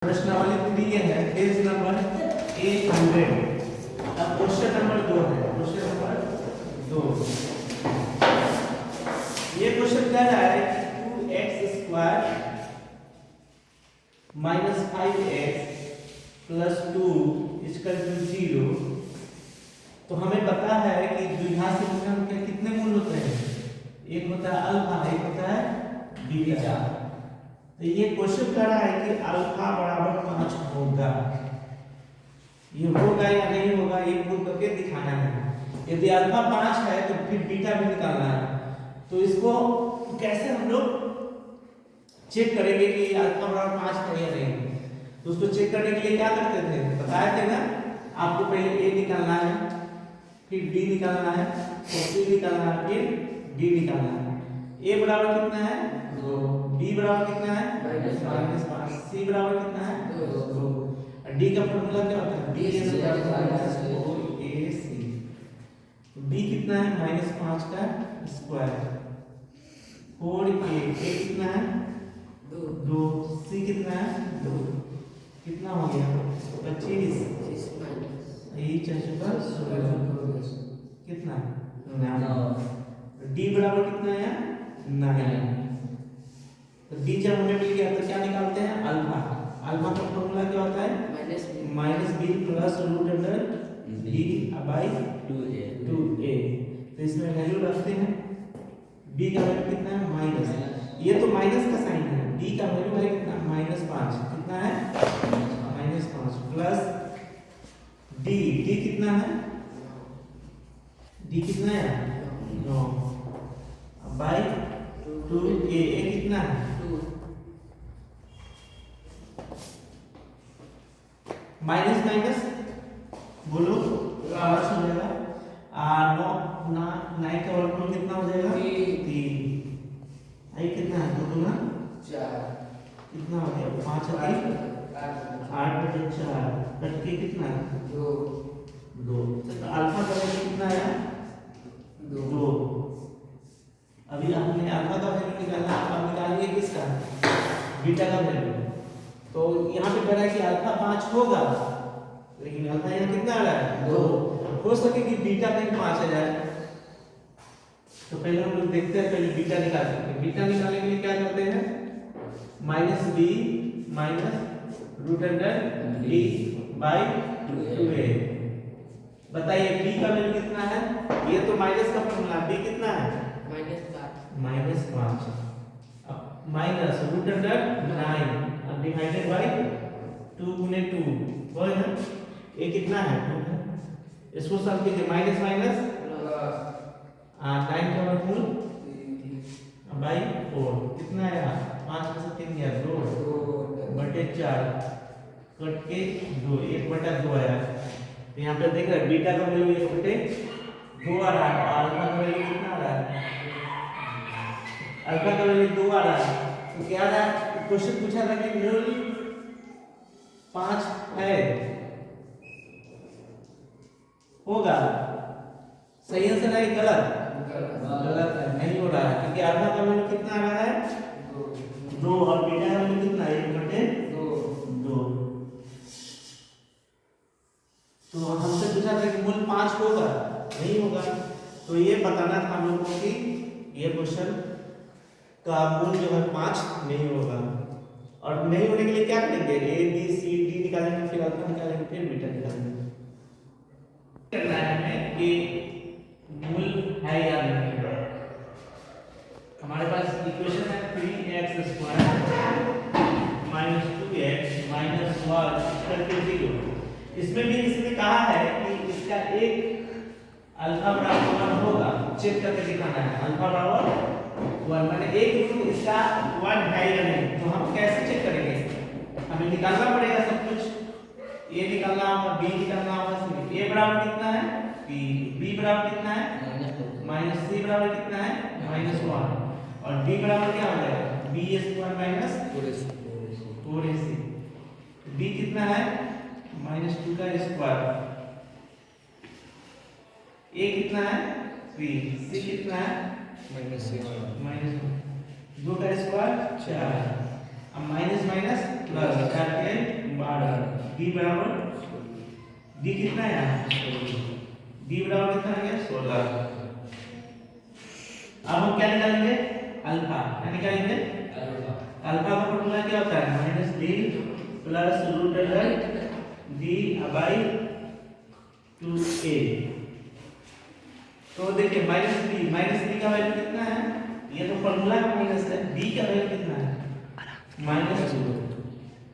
प्रश्नावली 3 है, page number 800। अब क्वेश्चन नंबर 2 है, क्वेश्चन नंबर 2। ये क्वेश्चन कह रहा है कि 2x² - 5x + 2 = 0। तो हमें पता है कि द्विघात समीकरण के कितने मूल होते हैं? एक होता है अल्फा, एक होता है बीटा। तो ये क्वेश्चन कह रहा है कि अल्फा बराबर 5 होगा। ये होगा या नहीं होगा, ये प्रूव करके दिखाना है। यदि अल्फा 5 है तो फिर बीटा भी निकालना है। तो इसको कैसे हम लोग चेक करेंगे कि अल्फा बराबर 5 है या नहीं? तो उसको चेक करने के लिए क्या करते थे, बताए थे ना आपको। पहले ए निकालना है, फिर बी निकालना है, फिर सी निकालना है, फिर डी निकालना है। ए बराबर कितना है? 2। बी बराबर कितना है? -5। सी बराबर कितना है? 2। डी का फॉर्मूला क्या होता है? बी बी कितना है? -5 का स्क्वायर। 4a ए कितना है? 2। सी कितना है? 2। कितना हो गया? 25। यही 4 कितना? 9। डी बराबर कितना है? 9। तो डी जब हमें मिल गया तो क्या निकालते हैं? अल्फा। अल्फा का फॉर्मूला क्या होता है? -b + √b/2a। तो इसमें वैल्यू रखते हैं। b का वैल्यू कितना है? माइनस। ये तो माइनस का साइन है। b का वैल्यू है कितना? -5। कितना है? -5 प्लस d कितना है? d कितना है? 9 बाई 2a। a कितना है? माइनस माइनस बोलो प्लस हो जाएगा। 9 का वर्गमूल कितना हो जाएगा? 3। आई कितना है? 2 × 4 कितना हो गया? 5 और 3 8/4 कट के कितना है? 2। तो अल्फा का वैल्यू कितना है? 2। अभी हमने अल्फा का वैल्यू निकाला, अब निकालिए किसका? बीटा का वैल्यू। तो यहाँ पे कह रहा है कि अल्फा 5 होगा, लेकिन अल्फा यहाँ कितना आ रहा है? 2। हो सके कि बीटा में 5 आ जाए। तो पहले हम लोग देखते हैं, पहले बीटा निकालते हैं। बीटा निकालने के लिए क्या करते हैं? -b - √b/2a। बताइए b का वैल्यू कितना है? ये तो माइनस का फॉर्मूला, b कितना है? -5। अब माइनस √9 डिवाइडेड बाय 2 × 2 बोले ना। ये कितना है? 2 है। इसको सॉल्व कीजिए। माइनस माइनस 9 का वर्गमूल बाई 4 कितना आया? 5 में से 3 गया 2/4 कट के 2 1/2 आया। तो यहाँ पे देख रहे हैं बीटा का वैल्यू 1/2 आ रहा है और अल्फा का वैल्यू कितना आ रहा है? अल्फा का वैल्यू 2 आ रहा है। तो क्या आ रहा है? क्वेश्चन पूछा था कि मूल 5 है, होगा। सही आंसर है गलत? गलत है, नहीं हो रहा है, क्योंकि अल्फा का वैल्यू कितना आ रहा है? 2 और बीटा का वैल्यू कितना है? 1/2। तो हमसे पूछा था कि मूल 5 होगा, नहीं होगा। तो ये बताना था हम लोगों को कि ये क्वेश्चन का मूल जो है 5 नहीं होगा। और नहीं होने के लिए क्या करेंगे? ए बी सी डी निकालेंगे, फिर अल्फा निकालेंगे, फिर बीटा निकालेंगे। करना है हमें कि मूल है या नहीं है। हमारे पास इक्वेशन है 3x² - 2x - 1 = 0। इसमें भी इसने कहा है कि इसका एक अल्फा बराबर 1 होगा। चेक करके दिखाना है अल्फा बराबर 1, माने एक रूट इसका 1 है या नहीं। तो हम कैसे चेक करेंगे? हमें निकालना पड़ेगा सब कुछ। ए निकालना होगा, बी निकालना होगा, सी। ए बराबर कितना है? 3। बी बराबर कितना है? -सी बराबर कितना है? -1। और डी बराबर क्या हो जाएगा? b² - 4ac। b कितना है? -2 का स्क्वायर। a कितना है? 3। c कितना है? -2 का स्क्वायर 4। अब माइनस माइनस प्लस 4 के 12 डी बराबर डी कितना है यहाँ डी बराबर कितना आ गया 16। अब हम क्या निकालेंगे अल्फा क्या निकालेंगे अल्फा का फॉर्मूला क्या होता है minus D plus root under D by 2a। तो देखिए माइनस डी का वैल्यू कितना है ये तो फॉर्मूला का माइनस है डी का वैल्यू कितना है माइनस 2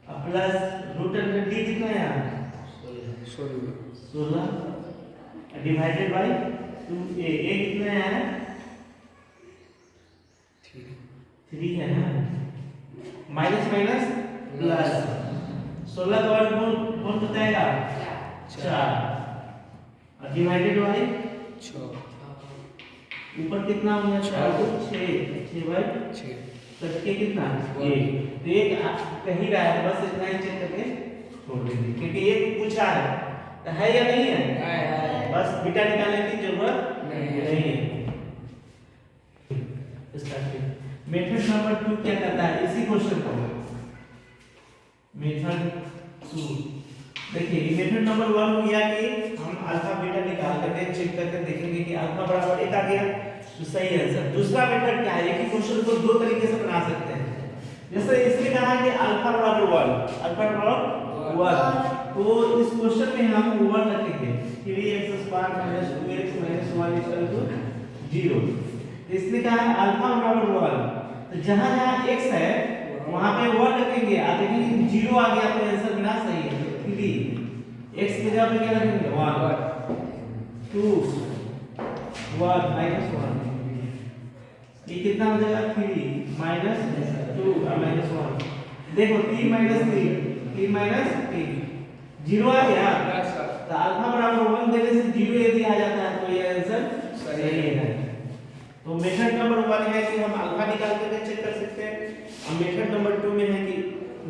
अब प्लस रूट अंडर डी कितना है यहाँ 16 डिवाइडेड बाई 2a a कितना है 3 है ना माइनस माइनस प्लस 16 का वर्गमूल कौन बताएगा 4 और डिवाइडेड बाई 6 ऊपर कितना हो गया 4 को 6 बाई 6 तक के कितना 1 तो एक कहीं रहा है बस इतना ही चेक करके छोड़ दीजिए क्योंकि एक पूछा है तो है या नहीं है बस बीटा निकालने की जरूरत नहीं है। मेथड नंबर 2 क्या करता है इसी क्वेश्चन को मेथड 2 देखिए मेथड नंबर 1 किया कि हम अल्फा बीटा निकाल करके चेक करके देखेंगे कि अल्फा बराबर 1 आ गया तो सही आंसर। दूसरा मेथड क्या है कि क्वेश्चन को दो तरीके से बना सकते हैं जैसे इसमें कहा कि अल्फा बराबर 1 अल्फा बराबर 1 तो इस क्वेश्चन में हम 1 रखेंगे 3x² - 2x - 1 0 इसने कहा है अल्फा बराबर 1 तो जहां जहां x है वहां पे 1 रखेंगे आ देखेंगे 0 आ गया तो आंसर बिना सही है 3 x की जगह पे क्या रखेंगे 1 2 1 -1 ये कितना हो जाएगा 3 - 2 -1 देखो 3 - 3 3 0 आ गया तो अल्फा बराबर 1 देने से 0 यदि आ जाता है तो ये आंसर सही है। तो मेथड नंबर 1 है कि हम अल्फा निकाल करके चेक कर सकते हैं और मेथड नंबर 2 में है कि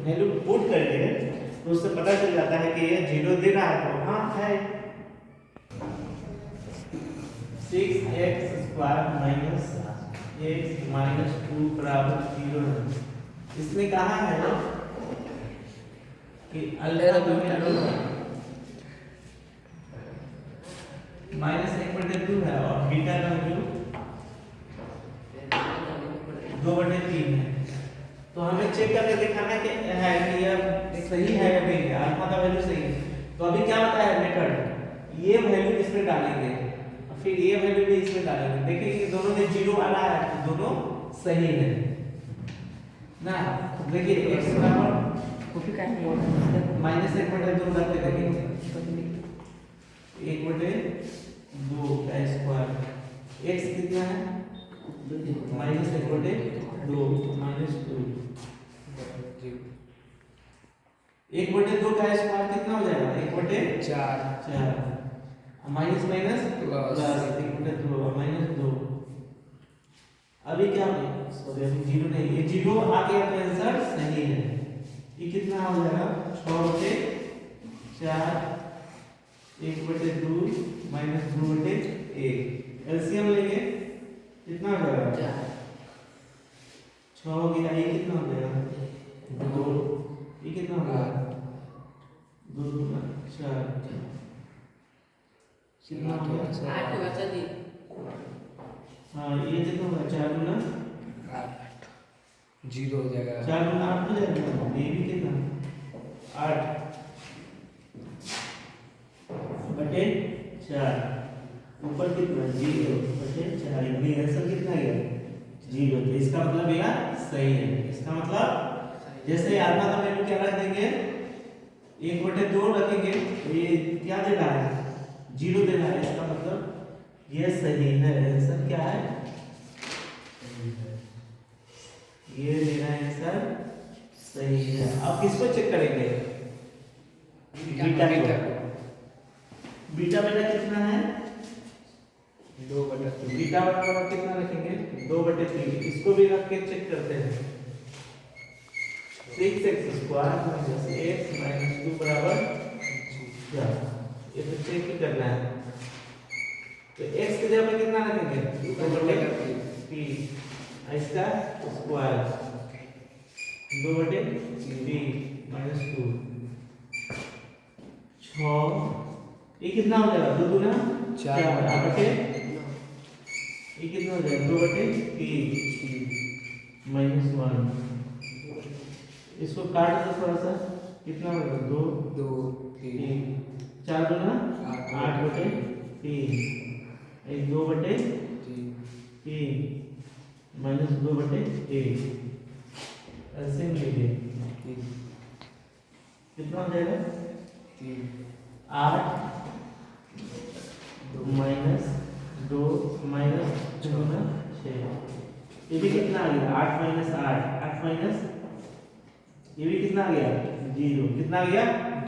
वैल्यू पुट करके तो उससे पता चल जाता है कि ये 0 दे रहा है तो हां है 6x² - x - 2 बराबर 0 है। इसने कहा है कि अल्फा का वैल्यू -1/2 है और बीटा का वैल्यू 2/3 है तो हमें चेक करके दिखाना कि है कि यह सही है या नहीं है अल्फा का वैल्यू सही है। तो अभी क्या बताया मेथड ये वैल्यू इसमें डालेंगे और फिर ये वैल्यू भी इसमें डालेंगे देखिए कि दोनों में 0 आ रहा है तो दोनों सही है ना। देखिए x बराबर -1/2 करके देखेंगे 1/2 का स्क्वायर x कितना है -1/2 -2 1/2 का स्क्वायर कितना हो जाएगा 1/4 माइनस माइनस प्लस 1/2 -2 अभी क्या हो गया सॉरी अभी 0 नहीं ये 0 आ गया तो आंसर सही है। ये कितना हो जाएगा 6/4 1/2 -2/1 एलसीएम लेंगे कितना हो जाएगा 6 हो गया ये कितना हो जाएगा 2 ये कितना हो गया 2 4 कितना हो गया 8 बचा दी हाँ ये कितना होगा 4 गुना 8 0 हो जाएगा 4 गुना 8 हो जाएगा ये भी कितना 8 बटे 4 ऊपर कितना 0 बटे 4 ये आंसर कितना गया 0 तो इसका मतलब यह सही है। इसका मतलब जैसे अल्फा का वैल्यू क्या रख देंगे 1/2 रखेंगे तो ये क्या दे रहा है 0 दे रहा है इसका मतलब ये सही है। आंसर क्या है ये मेरा आंसर सही है। अब किसको चेक करेंगे बीटा को बीटा मेरा कितना है 2/3 बीटा बराबर कितना रखेंगे 2/3 इसको भी रख के चेक करते हैं 6x² - x - 2 बराबर क्या ये तो चेक ही करना है तो x की जगह पे कितना रखेंगे 2/3 इसका स्क्वायर 2/3 ये कितना हो जाएगा 2 दूना 4 बटे ये कितना हो जाएगा 2 बटे 3 माइनस 1। इसको काट दो थोड़ा सा, कितना होगा 2 2 3 4 दूना 8 बटे 3 2 बटे 3 माइनस 2 बटे 1 ऐसे मिलेंगे। कितना हो जाएगा 8 माइनस 2 माइनस 6। ये भी कितना आ गया 8 माइनस 8 माइनस ये भी कितना आ गया 0। कितना आ गया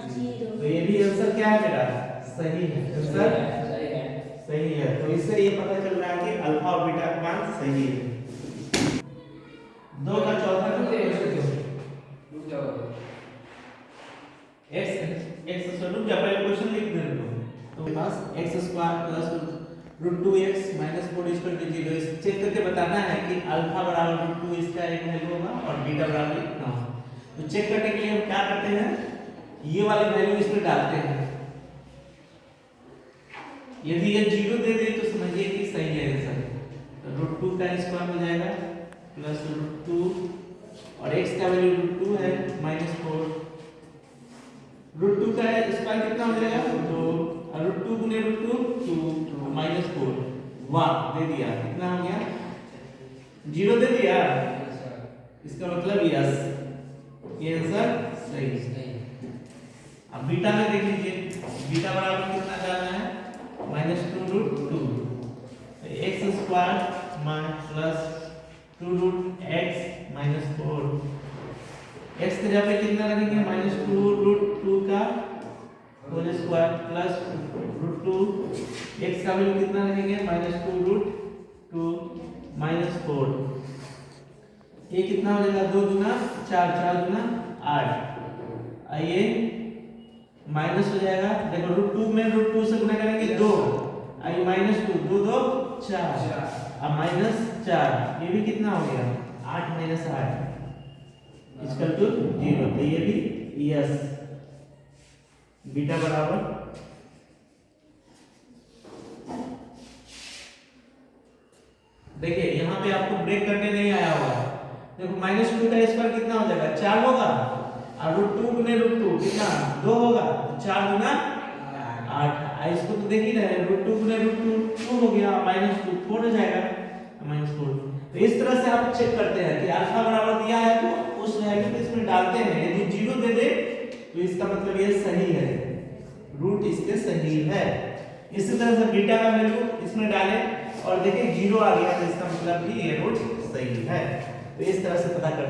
0। तो ये भी आंसर क्या है मेरा सही है। आंसर सही है। तो इससे ये पता चल रहा है कि अल्फा और बीटा का मान सही है। 2 का चौथा x रुक जा, पहले क्वेश्चन लिख दे दो। तो मेरे पास x² plus √2x minus 4 equal to 0। इस चेक करके बताना है कि अल्फा बराबर √2 इसका एक वैल्यू होगा और बीटा बराबर कितना होगा। तो चेक करने के लिए हम क्या करते हैं, ये वाली वैल्यू इसमें डालते हैं। यदि ये 0 दे दे तो समझिए कि सही है आंसर। तो √2 का स्क्वायर हो जाएगा प्लस √2 और x का वैल्यू √2 है माइनस 4। √2 का स्क्वायर कितना हो जाएगा 2 और √2 गुने √2 2 माइनस 4 वाह दे दिया। कितना हो गया 0 दे दिया। इसका मतलब यस, ये आंसर सही है। अब बीटा में देख लीजिए, बीटा बराबर कितना डालना है -2√2 x² plus 2√x minus 4। x के जगह पे कितना रखेंगे -2√2 का होल स्क्वायर प्लस √2 x का वैल्यू कितना रखेंगे -2√2 माइनस 4। ये कितना हो जाएगा 2 दूना 4 4 दूना 8। आइए माइनस हो जाएगा, देखो √2 में √2 से गुना करेंगे 2। आइए -2 2 2 4 अब -4। ये भी कितना हो गया 8 माइनस 8 इक्वल टू 0। तो ये भी यस, बीटा बराबर देखिए यहाँ पे आपको ब्रेक करने नहीं आया होगा। देखो -2 का स्क्वायर कितना हो जाएगा 4 होगा और √2 गुने √2 कितना 2 होगा 4 गुना 8। इसको तो देख ही रहे √2 गुने √2 2 हो गया -2 4 हो जाएगा -4। तो इस तरह से आप चेक करते हैं कि अल्फा बराबर दिया है तो उस वैल्यू को इसमें डालते हैं। यदि 0 दे दे तो इसका मतलब ये सही है, रूट इसके सही है। इसी तरह से बीटा का वैल्यू इसमें डालें और देखिए 0 आ गया तो इसका मतलब भी ये रूट सही है। तो इस तरह से पता कर